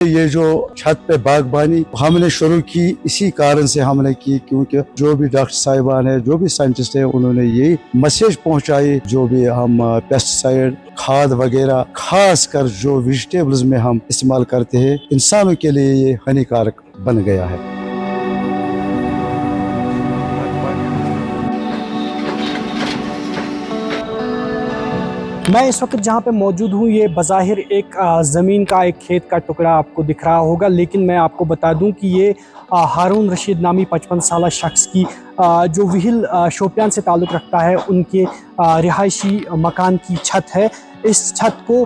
ये जो छत पे बागबानी हमने शुरू की इसी कारण से हमने की, क्योंकि जो भी डॉक्टर साहिबान है, जो भी साइंटिस्ट है, उन्होंने यही मैसेज पहुंचाई, जो भी हम पेस्टिसाइड खाद वगैरह खास कर जो वेजिटेबल्स में हम इस्तेमाल करते हैं, इंसानों के लिए ये हानिकारक बन गया है। मैं इस वक्त जहाँ पे मौजूद हूँ, ये बज़ाहिर एक ज़मीन का एक खेत का टुकड़ा आपको दिख रहा होगा, लेकिन मैं आपको बता दूँ कि ये हारून रशीद नामी 55 साला शख्स की जो विहिल शोपियान से ताल्लुक़ रखता है, उनके रिहायशी मकान की छत है। इस छत को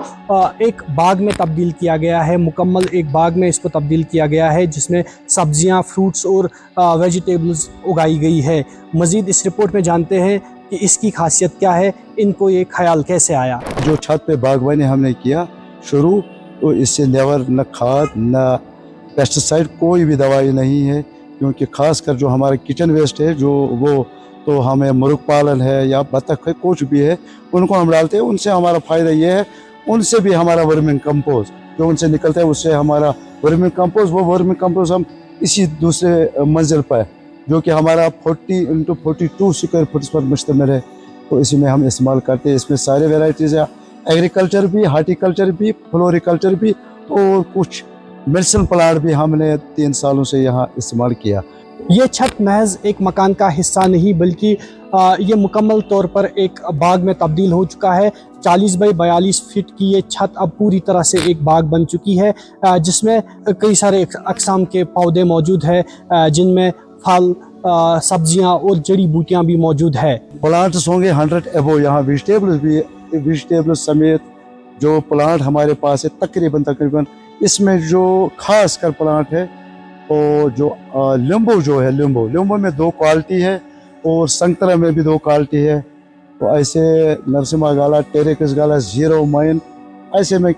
एक बाग में तब्दील किया गया है, मुकम्मल एक बाग में इसको तब्दील किया गया है, जिसमें सब्जियां, फ्रूट्स और वेजिटेबल्स उगाई गई है। मज़ीद इस रिपोर्ट में जानते हैं कि इसकी खासियत क्या है, इनको ये ख्याल कैसे आया। जो छत पे बागबानी हमने किया शुरू, तो इससे नेवर न खाद न पेस्टिसाइड कोई भी दवाई नहीं है, क्योंकि खासकर जो हमारा किचन वेस्ट है, जो वो तो हमें मुर्ग पालन है या बतख है, कुछ भी है, उनको हम डालते हैं। उनसे हमारा फ़ायदा ये है, उनसे भी हमारा वर्मिंग कंपोस्ट जो उनसे निकलता है, उससे हमारा वर्मिंग कंपोस्ट, वो वर्मिंग कंपोस्ट हम इसी दूसरे मंजिल पर, जो कि हमारा 40x42 स्क्वायर फुट पर मुश्तमिल है, तो इसी में हम इस्तेमाल करते हैं। इसमें सारे वेराइटीज़ है, एग्रीकल्चर भी, हार्टिकल्चर भी, फ्लोरिकल्चर भी, और कुछ मेडिसिन प्लांट भी हमने 3 सालों से यहाँ इस्तेमाल किया। ये छत महज एक मकान का हिस्सा नहीं, बल्कि ये मुकम्मल तौर पर एक बाग में तब्दील हो चुका है। 40 बाई 42 फीट की ये छत अब पूरी तरह से एक बाग बन चुकी है, जिसमें कई सारे अक़साम के पौधे मौजूद हैं, जिनमें फल, सब्जियां और जड़ी बूटियां भी मौजूद है। प्लांट्स होंगे 100 एबो, यहाँ वेजिटेबल्स भी, वेजिटेबल्स समेत जो प्लांट हमारे पास है तकरीबन इसमें जो खास कर प्लांट है, और जो लींबू जो है, लींबू में 2 क्वालिटी है, और संतरा में भी 2 क्वालिटी है। तो ऐसे नरसिम्हा गाला, टेरेकस गाला, जीरो माइन, ऐसे में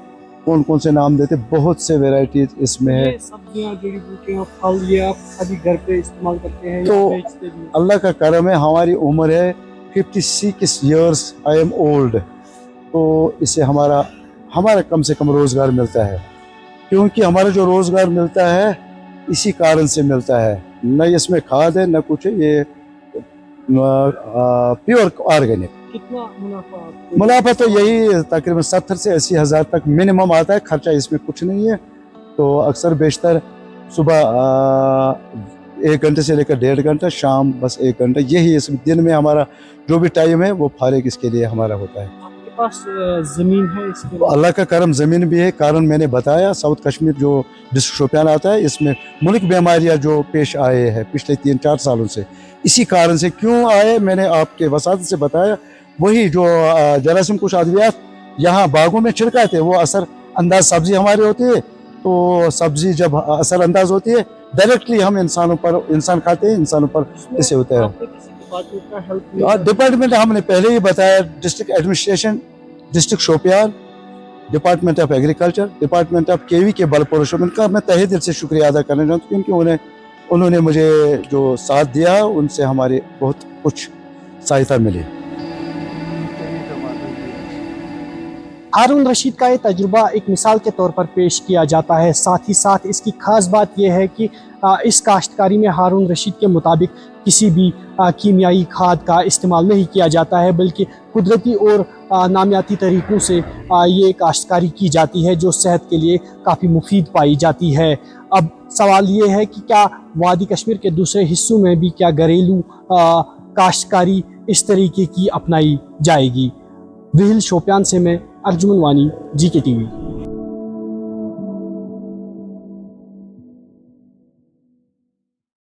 कौन कौन से नाम देते, बहुत से वेराइटीज इसमें है। सब्जियां, जड़ी बूटियां, फल, ये आप अभी घर पे इस्तेमाल करते हैं तो या बेचते भी? अल्लाह का करम है, हमारी उम्र है 56 ईयर्स, आई एम ओल्ड, तो इससे हमारा कम से कम रोज़गार मिलता है, क्योंकि हमारा जो रोज़गार मिलता है इसी कारण से मिलता है। न इसमें खाद है न कुछ है, ये प्योर ऑर्गेनिक। कितना मुनाफा? मुनाफा तो यही तकरीबन 70 से 80 हज़ार तक मिनिमम आता है, खर्चा इसमें कुछ नहीं है। तो अक्सर बेशतर सुबह 1 घंटे से लेकर 1.5 घंटा, शाम बस 1 घंटा, यही इस दिन में हमारा जो भी टाइम है वो फारिग इसके लिए हमारा होता है। आपके पास ज़मीन है इसके? अल्लाह का करम ज़मीन भी है, कारण मैंने बताया साउथ कश्मीर जो डिस्ट्रिक्ट शोपियान आता है, इसमें मुल्क बीमारियाँ जो पेश आए हैं पिछले 3-4 सालों से, इसी कारण से क्यों आए मैंने आपके वसात से बताया। वही जो जरासीम कुछ अद्वियात यहाँ बागों में छिड़काते, वो असर अंदाज सब्जी हमारी होती है, तो सब्जी जब असर अंदाज होती है डायरेक्टली हम इंसान खाते हैं, इंसानों पर इससे होता है। डिपार्टमेंट हमने पहले ही बताया, district administration, district Shopian, department of agriculture, department of KV के बलपुरुषों, इनका मैं तहे दिल से शुक्रिया अदा करना चाहता हूँ, क्योंकि उन्होंने मुझे जो साथ दिया, उनसे हमारी बहुत कुछ सहायता मिली। हारून रशीद का ये तजुर्बा एक मिसाल के तौर पर पेश किया जाता है। साथ ही साथ इसकी ख़ास बात यह है कि इस काश्तकारी में हारून रशीद के मुताबिक किसी भी कीमियाई खाद का इस्तेमाल नहीं किया जाता है, बल्कि कुदरती और नामियाती तरीक़ों से ये काश्तकारी की जाती है, जो सेहत के लिए काफ़ी मुफीद पाई जाती है। अब सवाल ये है कि क्या वादी कश्मीर के दूसरे हिस्सों में भी क्या घरेलू काश्तकारी इस तरीके की अपनाई जाएगी? विहिल शोपियान से मैं अर्जुमन वानी, GK TV।